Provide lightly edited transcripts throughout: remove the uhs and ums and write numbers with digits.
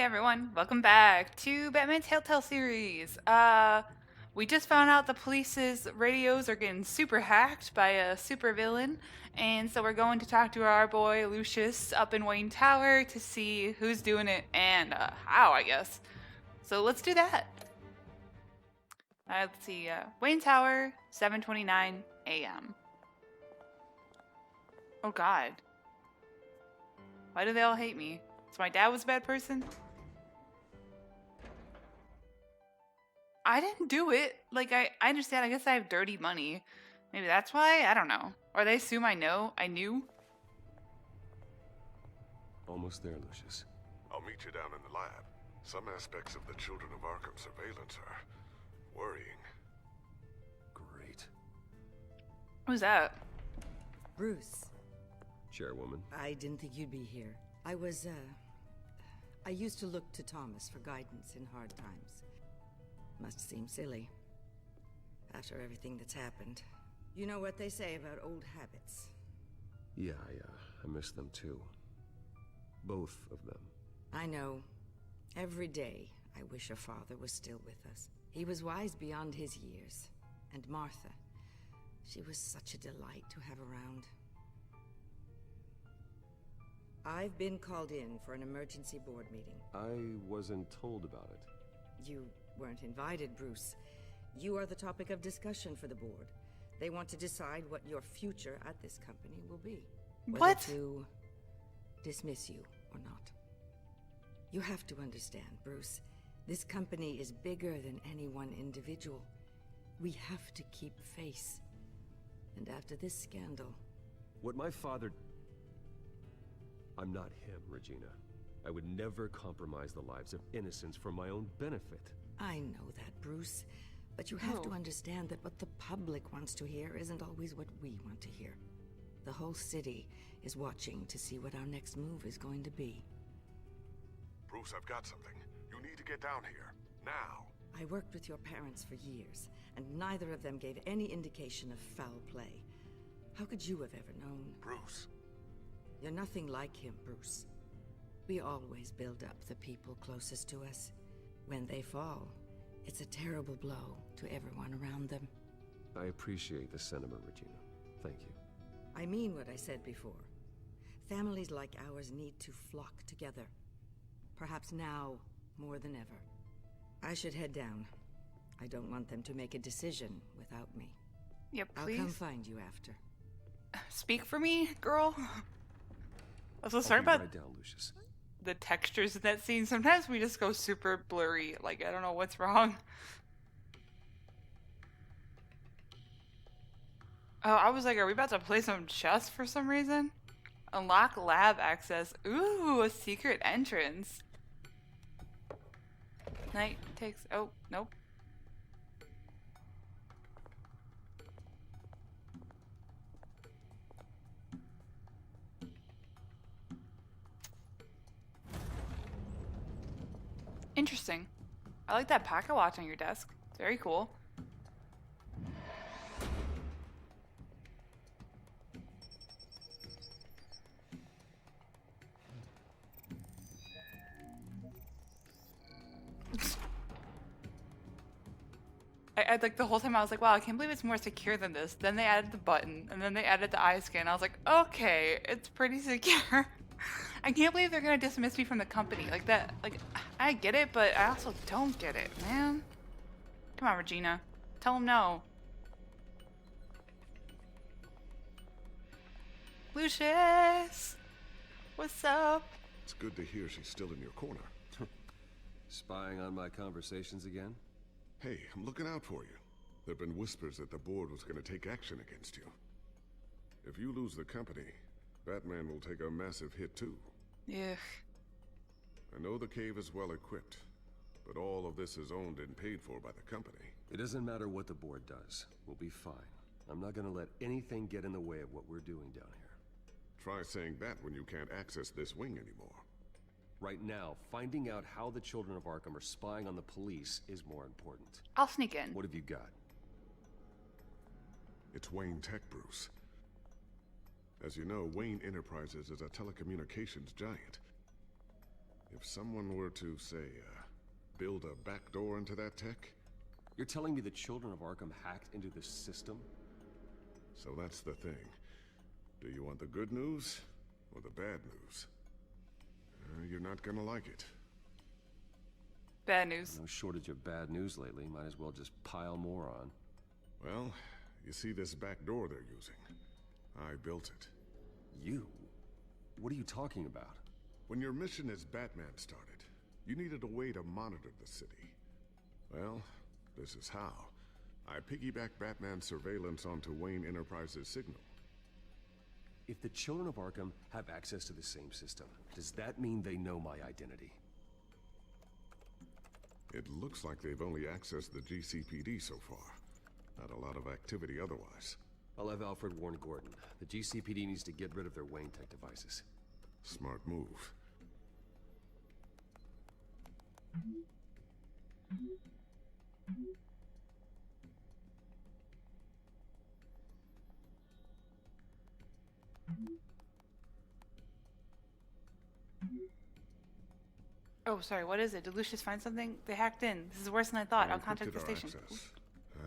everyone, welcome back to Batman Telltale Series. We just found out the police's radios are getting super hacked by a super villain, and so we're going to talk to our boy Lucius up in Wayne Tower to see who's doing it and how, I guess. So let's do that. Let's see, Wayne Tower, 7:29 a.m. Oh God. Why do they all hate me? So my dad was a bad person? I didn't do it. Like, I understand. I guess I have dirty money. Maybe that's why? I don't know. Or they assume I knew? Almost there, Lucius. I'll meet you down in the lab. Some aspects of the Children of Arkham surveillance are worrying. Great. Who's that? Bruce, Chairwoman. I didn't think you'd be here. I used to look to Thomas for guidance in hard times. Must seem silly. After everything that's happened. You know what they say about old habits. Yeah, I miss them too. Both of them. I know. Every day, I wish a father was still with us. He was wise beyond his years. And Martha, she was such a delight to have around. I've been called in for an emergency board meeting. I wasn't told about it. You weren't invited, Bruce. You are the topic of discussion for the board. They want to decide what your future at this company will be. What? Whether to dismiss you or not. You have to understand, Bruce. This company is bigger than any one individual. We have to keep face. And after this scandal... What my father... I'm not him, Regina. I would never compromise the lives of innocents for my own benefit. I know that, Bruce. But you have to understand that what the public wants to hear isn't always what we want to hear. The whole city is watching to see what our next move is going to be. Bruce, I've got something. You need to get down here. Now. I worked with your parents for years, and neither of them gave any indication of foul play. How could you have ever known? Bruce. You're nothing like him, Bruce. We always build up the people closest to us. When they fall, it's a terrible blow to everyone around them. I appreciate the sentiment, Regina. Thank you. I mean what I said before. Families like ours need to flock together. Perhaps now more than ever. I should head down. I don't want them to make a decision without me. Yep, please. I'll come find you after. Speak for me, girl. Also, I'll sorry be about right down, Lucius. the textures in that scene. Sometimes we just go super blurry. Like, I don't know what's wrong. Oh, I was like, are we about to play some chess for some reason? Unlock lab access. Ooh, a secret entrance. Night takes... Oh, nope. Interesting. I like that pocket watch on your desk. It's very cool. I like the whole time I was like, wow, I can't believe it's more secure than this. Then they added the button, and then they added the eye scan. I was like, okay, it's pretty secure. I can't believe they're gonna dismiss me from the company like that. Like, I get it, but I also don't get it, man. Come on, Regina. Tell them no. Lucius! What's up? It's good to hear she's still in your corner. Spying on my conversations again? Hey, I'm looking out for you. There've been whispers that the board was going to take action against you. If you lose the company, Batman will take a massive hit too. Ugh. I know the cave is well equipped, but all of this is owned and paid for by the company. It doesn't matter what the board does. We'll be fine. I'm not gonna let anything get in the way of what we're doing down here. Try saying that when you can't access this wing anymore. Right now, finding out how the Children of Arkham are spying on the police is more important. I'll sneak in. What have you got? It's Wayne Tech, Bruce. As you know, Wayne Enterprises is a telecommunications giant. If If someone were to, say, build a back door into that tech? You're telling me the children of Arkham hacked into this system? So that's the thing. Do you want the good news or the bad news? You're not gonna like it. Bad news. No shortage of bad news lately. Might as well just pile more on. Well, you see this back door they're using? I built it. You? What are you talking about? When your mission as Batman started, you needed a way to monitor the city. Well, this is how. I piggybacked Batman's surveillance onto Wayne Enterprises' signal. If the children of Arkham have access to the same system, does that mean they know my identity? It looks like they've only accessed the GCPD so far. Not a lot of activity otherwise. I'll have Alfred warn Gordon. The GCPD needs to get rid of their Wayne Tech devices. Smart move. Oh, sorry, what is it? Did Lucius find something? They hacked in. This is worse than I thought. I'll contact encrypted the our station. access.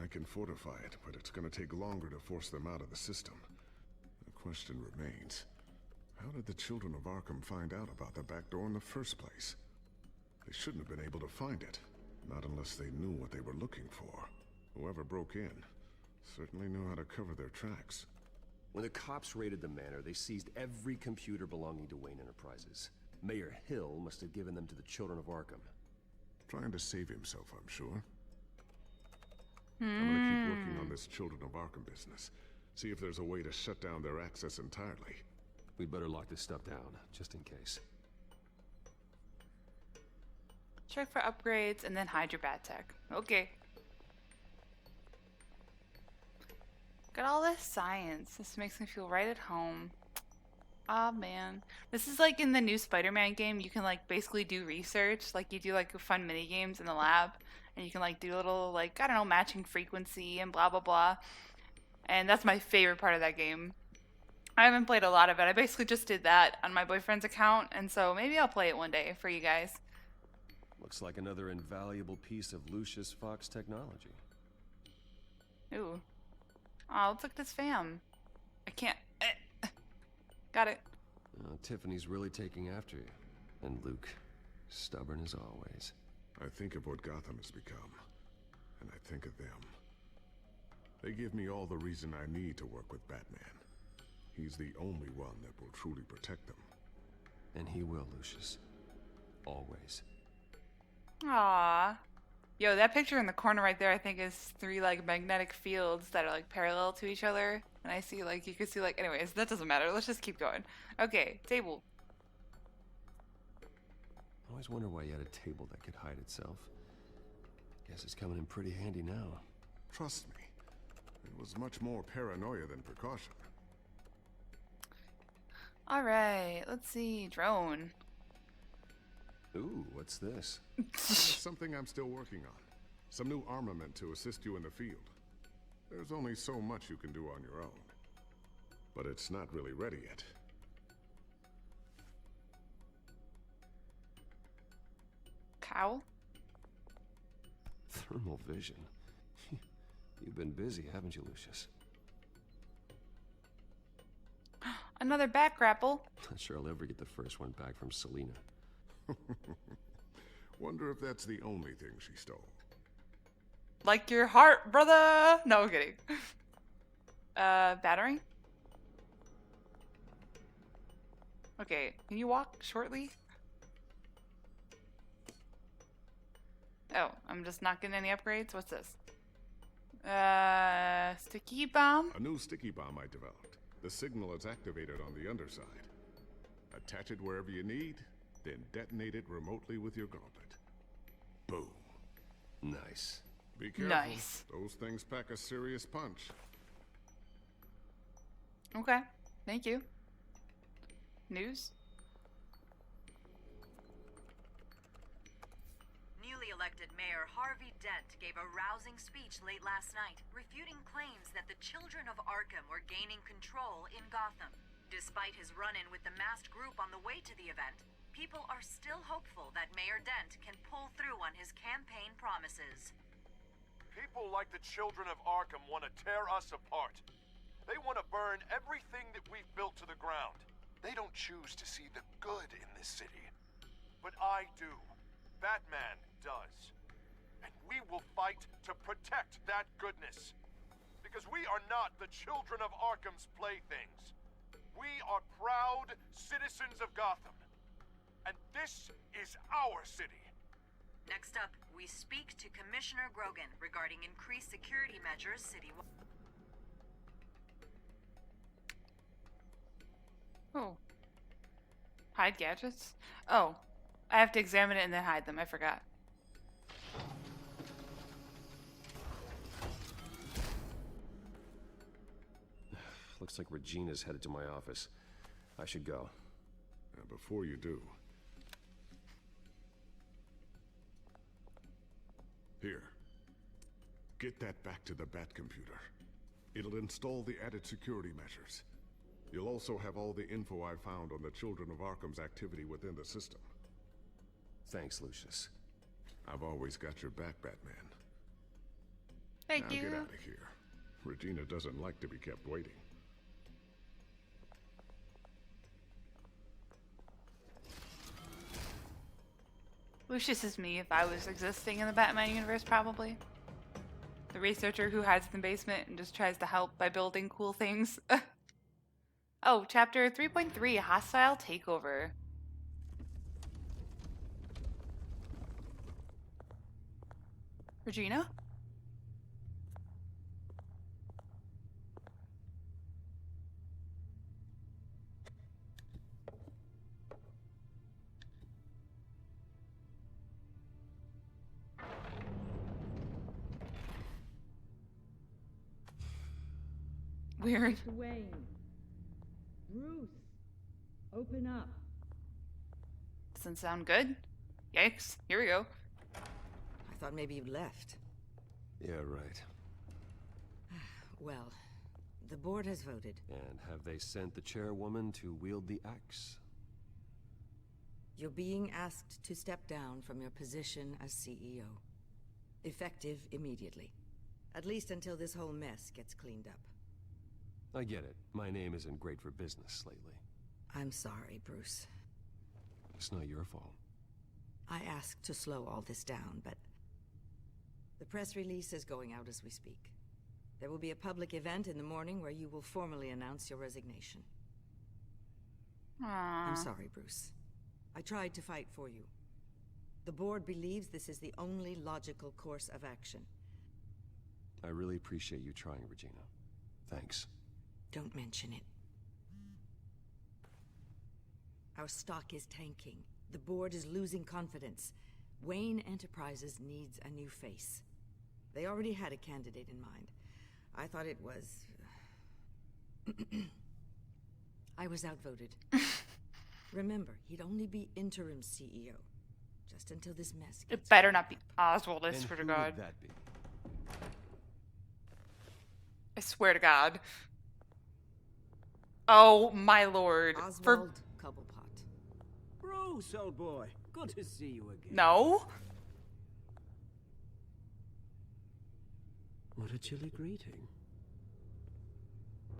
I can fortify it, but it's gonna take longer to force them out of the system. The question remains, how did the children of Arkham find out about the back door in the first place? They shouldn't have been able to find it. Not unless they knew what they were looking for. Whoever broke in certainly knew how to cover their tracks. When the cops raided the manor, they seized every computer belonging to Wayne Enterprises. Mayor Hill must have given them to the children of Arkham. Trying to save himself, I'm sure. I'm gonna keep working on this Children of Arkham business. See if there's a way to shut down their access entirely. We'd better lock this stuff down, just in case. Check for upgrades and then hide your bad tech. Okay. Got all this science. This makes me feel right at home. Ah, man. This is like in the new Spider-Man game. You can like basically do research. Like you do like fun mini games in the lab. And you can like do a little like, I don't know, matching frequency and blah, blah, blah. And that's my favorite part of that game. I haven't played a lot of it. I basically just did that on my boyfriend's account. And so maybe I'll play it one day for you guys. Looks like another invaluable piece of Lucius Fox technology. Ooh. Oh, let's look at this fam. I can't. Got it. Tiffany's really taking after you. And Luke, stubborn as always. I think of what Gotham has become, and I think of them. They give me all the reason I need to work with Batman. He's the only one that will truly protect them. And he will, Lucius. Always. Aww. Yo, that picture in the corner right there, I think is 3 like magnetic fields that are like parallel to each other. And I see like, you can see like, anyways, that doesn't matter. Let's just keep going. Okay, table. I always wonder why you had a table that could hide itself. Guess it's coming in pretty handy now. Trust me, it was much more paranoia than precaution. Alright, let's see. Drone. Ooh, what's this? It's something I'm still working on. Some new armament to assist you in the field. There's only so much you can do on your own. But it's not really ready yet. Cowl? Thermal vision. You've been busy, haven't you, Lucius? Another back grapple. Not sure I'll ever get the first one back from Selina. Wonder if that's the only thing she stole. Like your heart, brother! No, I'm kidding. Battery? Okay, can you walk shortly? Oh, I'm just not getting any upgrades? What's this? Sticky bomb? A new sticky bomb I developed. The signal is activated on the underside. Attach it wherever you need, then detonate it remotely with your gauntlet. Boom. Nice. Be careful. Nice. Those things pack a serious punch. Okay, thank you. News? Newly elected Mayor Harvey Dent gave a rousing speech late last night, refuting claims that the children of Arkham were gaining control in Gotham. Despite his run-in with the masked group on the way to the event, people are still hopeful that Mayor Dent can pull through on his campaign promises. People like the children of Arkham want to tear us apart. They want to burn everything that we've built to the ground. They don't choose to see the good in this city. But I do. Batman does. And we will fight to protect that goodness. Because we are not the children of Arkham's playthings. We are proud citizens of Gotham. And this is our city. Next up, we speak to Commissioner Grogan regarding increased security measures citywide. Oh. Hide gadgets? Oh. I have to examine it and then hide them. I forgot. Looks like Regina's headed to my office. I should go. And before you do... Here. Get that back to the Bat computer. It'll install the added security measures. You'll also have all the info I found on the Children of Arkham's activity within the system. Thanks, Lucius. I've always got your back, Batman. Thank Now you. get out of here. Regina doesn't like to be kept waiting. Lucius is me if I was existing in the Batman universe, probably. The researcher who hides in the basement and just tries to help by building cool things. Oh, chapter 3.3, Hostile Takeover. Regina? Weird. Mr. Wayne. Bruce. Open up. Doesn't sound good. Yikes. Here we go. I thought maybe you'd left. Yeah, right. Well, the board has voted. And have they sent the chairwoman to wield the axe? You're being asked to step down from your position as CEO. Effective immediately. At least until this whole mess gets cleaned up. I get it. My name isn't great for business lately. I'm sorry, Bruce. It's not your fault. I asked to slow all this down, but... the press release is going out as we speak. There will be a public event in the morning where you will formally announce your resignation. Aww. I'm sorry, Bruce. I tried to fight for you. The board believes this is the only logical course of action. I really appreciate you trying, Regina. Thanks. Don't mention it. Our stock is tanking. The board is losing confidence. Wayne Enterprises needs a new face. They already had a candidate in mind. I thought it was... I was outvoted. Remember, he'd only be interim CEO. Just until this mess gets It better not be up. Oswald, I And swear to who God. would that be? I swear to God. Oh, my lord. Oswald Cobblepot. Bruce, old boy. Good to see you again. No? What a chilly greeting.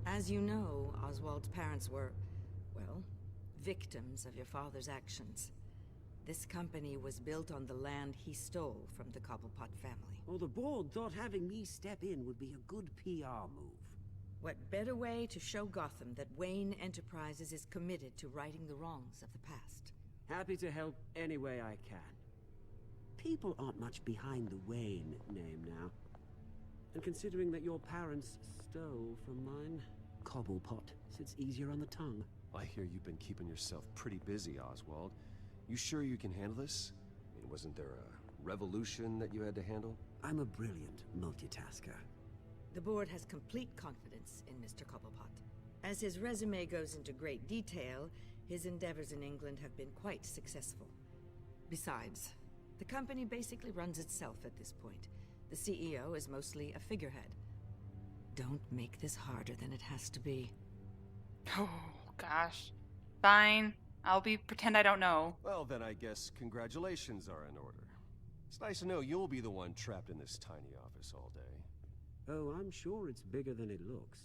As you know, Oswald's parents were, well, victims of your father's actions. This company was built on the land he stole from the Cobblepot family. Oh, the board thought having me step in would be a good PR move. What better way to show Gotham that Wayne Enterprises is committed to righting the wrongs of the past? Happy to help any way I can. People aren't much behind the Wayne name now. And considering that your parents stole from mine, Cobblepot sits easier on the tongue. I hear you've been keeping yourself pretty busy, Oswald. You sure you can handle this? I mean, wasn't there a revolution that you had to handle? I'm a brilliant multitasker. The board has complete confidence in Mr. Cobblepot. As his resume goes into great detail, his endeavors in England have been quite successful. Besides, the company basically runs itself at this point. The CEO is mostly a figurehead. Don't make this harder than it has to be. Oh, gosh. Fine. I'll pretend I don't know. Well, then I guess congratulations are in order. It's nice to know you'll be the one trapped in this tiny office all day. Oh, I'm sure it's bigger than it looks.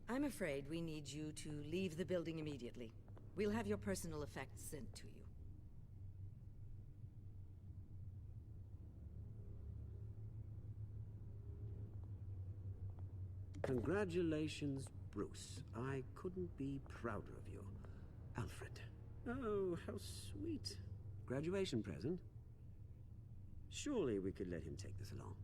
I'm afraid we need you to leave the building immediately. We'll have your personal effects sent to you. Congratulations, Bruce. I couldn't be prouder of you. Alfred. Oh, how sweet. Graduation present? Surely we could let him take this along.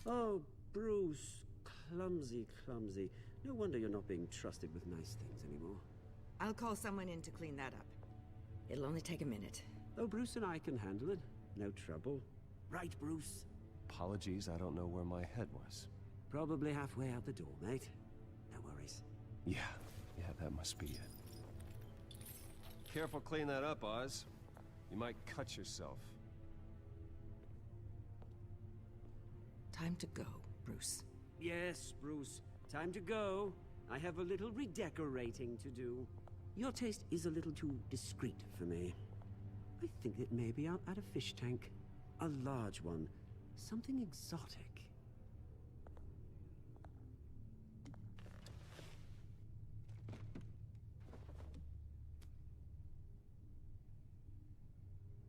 Oh, Bruce. Clumsy, clumsy. No wonder you're not being trusted with nice things anymore. I'll call someone in to clean that up. It'll only take a minute. Oh, Bruce and I can handle it. No trouble. Right, Bruce? Apologies, I don't know where my head was. Probably halfway out the door, mate. No worries. Yeah, that must be it. Careful clean that up, Oz. You might cut yourself. Time to go, Bruce. Yes, Bruce. Time to go. I have a little redecorating to do. Your taste is a little too discreet for me. I think it may be out at a fish tank. A large one. Something exotic.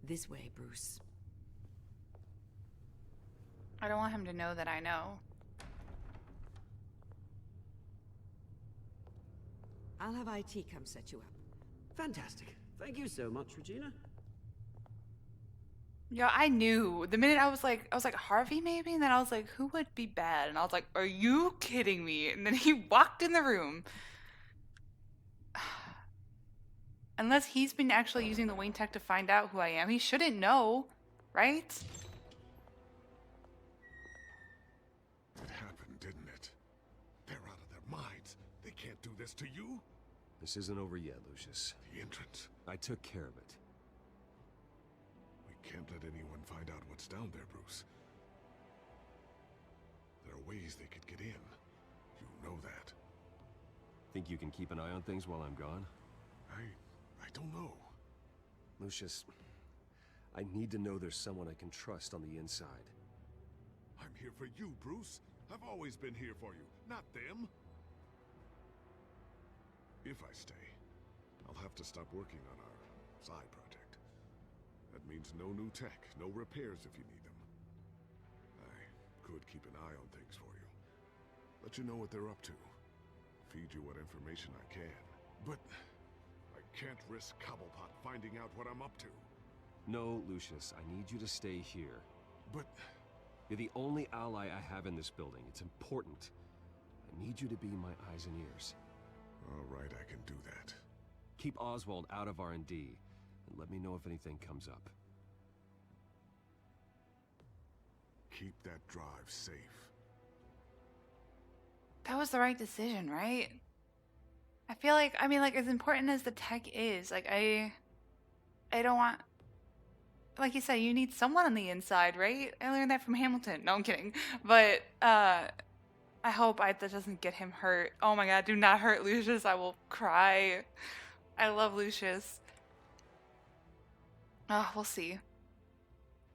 This way, Bruce. I don't want him to know that I know. I'll have IT come set you up. Fantastic. Thank you so much, Regina. Yeah, I knew. The minute I was like Harvey maybe, and then I was like, who would be bad? And I was like, are you kidding me? And then he walked in the room. Unless he's been actually using the Wayne tech to find out who I am, he shouldn't know, right? It happened, didn't it? They're out of their minds. They can't do this to you. This isn't over yet, Lucius. The entrance. I took care of it. We can't let anyone find out what's down there, Bruce. There are ways they could get in. You know that. Think you can keep an eye on things while I'm gone? I don't know. Lucius, I need to know there's someone I can trust on the inside. I'm here for you, Bruce. I've always been here for you, not them. If I stay, I'll have to stop working on our side project. That means no new tech, no repairs if you need them. I could keep an eye on things for you. Let you know what they're up to. Feed you what information I can. But I can't risk Cobblepot finding out what I'm up to. No, Lucius, I need you to stay here. But you're the only ally I have in this building. It's important. I need you to be my eyes and ears. all right, I can do that. Keep Oswald out of R&D, and let me know if anything comes up. Keep that drive safe. That was the right decision, right? I feel like, I mean, like, as important as the tech is, like, I don't want, like you said, you need someone on the inside, right? I learned that from Hamilton. No, I'm kidding. But, I hope that doesn't get him hurt. Oh my god, do not hurt Lucius. I will cry. I love Lucius. Oh, we'll see.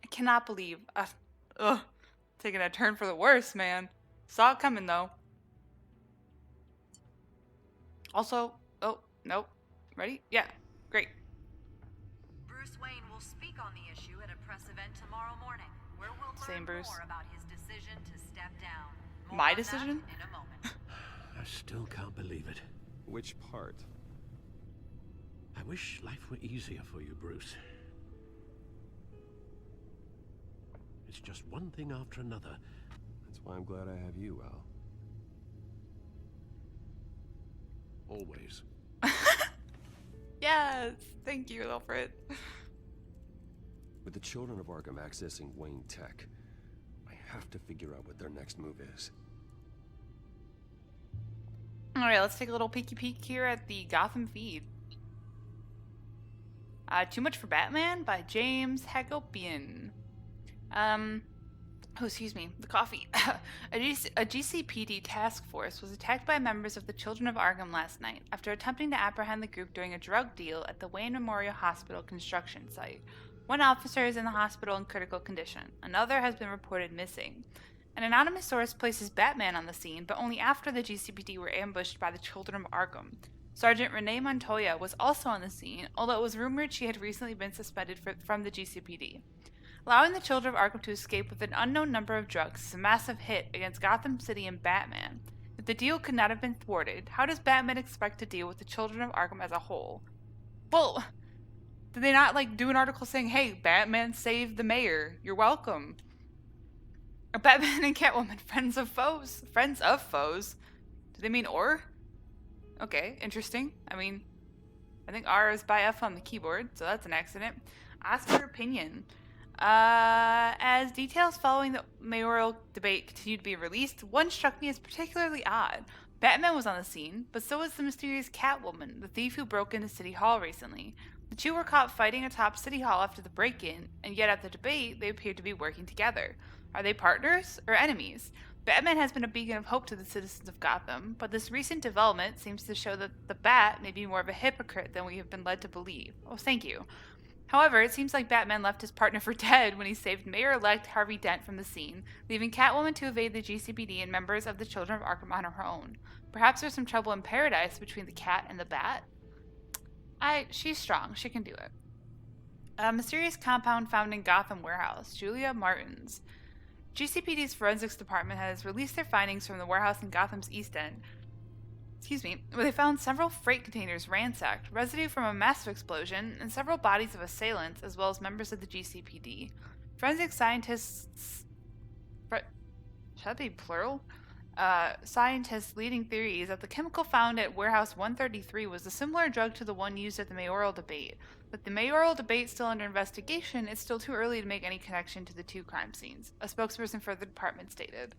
I cannot believe, taking a turn for the worse, man. Saw it coming, though. Also, oh, nope. Ready? Yeah, great. Bruce Wayne will speak on the issue at a press event tomorrow morning, where we'll Same learn Bruce. more about his decision to step down. More My on that decision? in a moment. I still can't believe it. Which part? I wish life were easier for you, Bruce. It's just one thing after another. That's why I'm glad I have you, Al. Always. Yes, thank you, Alfred. With the children of Arkham accessing Wayne Tech, I have to figure out what their next move is. Alright, let's take a little peeky peek here at the Gotham Feed. Too Much for Batman by James Hagopian. Oh, excuse me, the coffee. A GCPD task force was attacked by members of the Children of Arkham last night after attempting to apprehend the group during a drug deal at the Wayne Memorial Hospital construction site. One officer is in the hospital in critical condition. Another has been reported missing. An anonymous source places Batman on the scene, but only after the GCPD were ambushed by the Children of Arkham. Sergeant Renee Montoya was also on the scene, although it was rumored she had recently been suspended from the GCPD. Allowing the Children of Arkham to escape with an unknown number of drugs is a massive hit against Gotham City and Batman. If the deal could not have been thwarted, how does Batman expect to deal with the Children of Arkham as a whole? Well, did they not do an article saying, "Hey, Batman saved the mayor. You're welcome"? Are Batman and Catwoman friends of foes? Friends of foes? Do they mean or? Okay, interesting. I mean, I think R is by F on the keyboard, so that's an accident. Ask your opinion. As details following the mayoral debate continued to be released, one struck me as particularly odd. Batman was on the scene, but so was the mysterious Catwoman, the thief who broke into City Hall recently. The two were caught fighting atop City Hall after the break-in, and yet at the debate, they appeared to be working together. Are they partners or enemies? Batman has been a beacon of hope to the citizens of Gotham, but this recent development seems to show that the Bat may be more of a hypocrite than we have been led to believe. Oh, thank you. However, it seems like Batman left his partner for dead when he saved Mayor-elect Harvey Dent from the scene, leaving Catwoman to evade the GCPD and members of the Children of Arkham on her own. Perhaps there's some trouble in paradise between the Cat and the Bat? She's strong. She can do it. A mysterious compound found in Gotham warehouse. Julia Martins. GCPD's forensics department has released their findings from the warehouse in Gotham's East End, where they found several freight containers ransacked, residue from a massive explosion, and several bodies of assailants, as well as members of the GCPD. Forensic scientists... should that be plural? Scientists' leading theory is that the chemical found at Warehouse 133 was a similar drug to the one used at the mayoral debate. With the mayoral debate still under investigation, it's still too early to make any connection to the two crime scenes, a spokesperson for the department stated.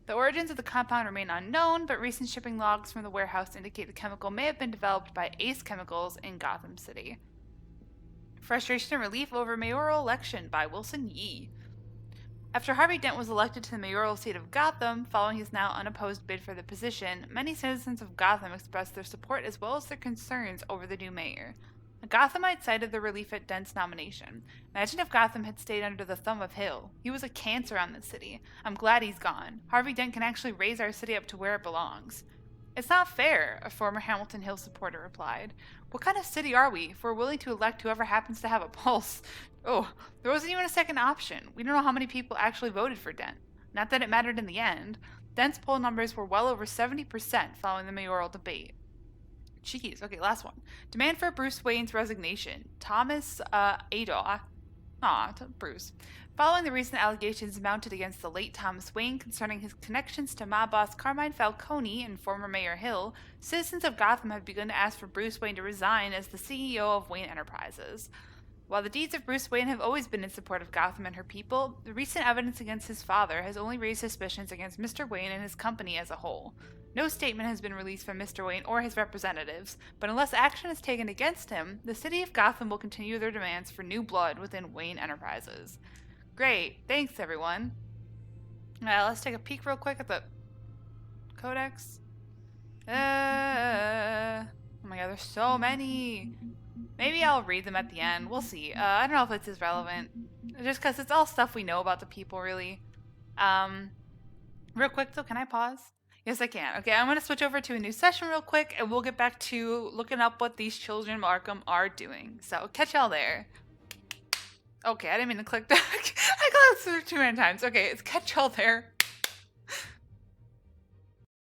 The origins of the compound remain unknown, but recent shipping logs from the warehouse indicate the chemical may have been developed by Ace Chemicals in Gotham City. Frustration and relief over mayoral election by Wilson Yee. After Harvey Dent was elected to the mayoral seat of Gotham, following his now unopposed bid for the position, many citizens of Gotham expressed their support as well as their concerns over the new mayor. A Gothamite cited the relief at Dent's nomination. Imagine if Gotham had stayed under the thumb of Hill. He was a cancer on this city. I'm glad he's gone. Harvey Dent can actually raise our city up to where it belongs. It's not fair, a former Hamilton Hill supporter replied. What kind of city are we if we're willing to elect whoever happens to have a pulse? Oh, there wasn't even a second option. We don't know how many people actually voted for Dent. Not that it mattered in the end. Dent's poll numbers were well over 70% following the mayoral debate. Cheekies. Okay, last one. Demand for Bruce Wayne's resignation. Thomas Adaw. Bruce. Following the recent allegations mounted against the late Thomas Wayne concerning his connections to mob boss Carmine Falcone and former Mayor Hill, citizens of Gotham have begun to ask for Bruce Wayne to resign as the CEO of Wayne Enterprises. While the deeds of Bruce Wayne have always been in support of Gotham and her people, the recent evidence against his father has only raised suspicions against Mr. Wayne and his company as a whole. No statement has been released from Mr. Wayne or his representatives, but unless action is taken against him, the city of Gotham will continue their demands for new blood within Wayne Enterprises. Great. Thanks, everyone. Let's take a peek real quick at the codex. Oh my god, there's so many. Maybe I'll read them at the end. We'll see. I don't know if it's as relevant. Just because it's all stuff we know about the people, really. Real quick, though, can I pause? Yes, I can. Okay, I'm going to switch over to a new session real quick, and we'll get back to looking up what these children of Arkham are doing. So, catch y'all there. Okay, I didn't mean to click back. I clicked through too many times. Okay, it's catch y'all there.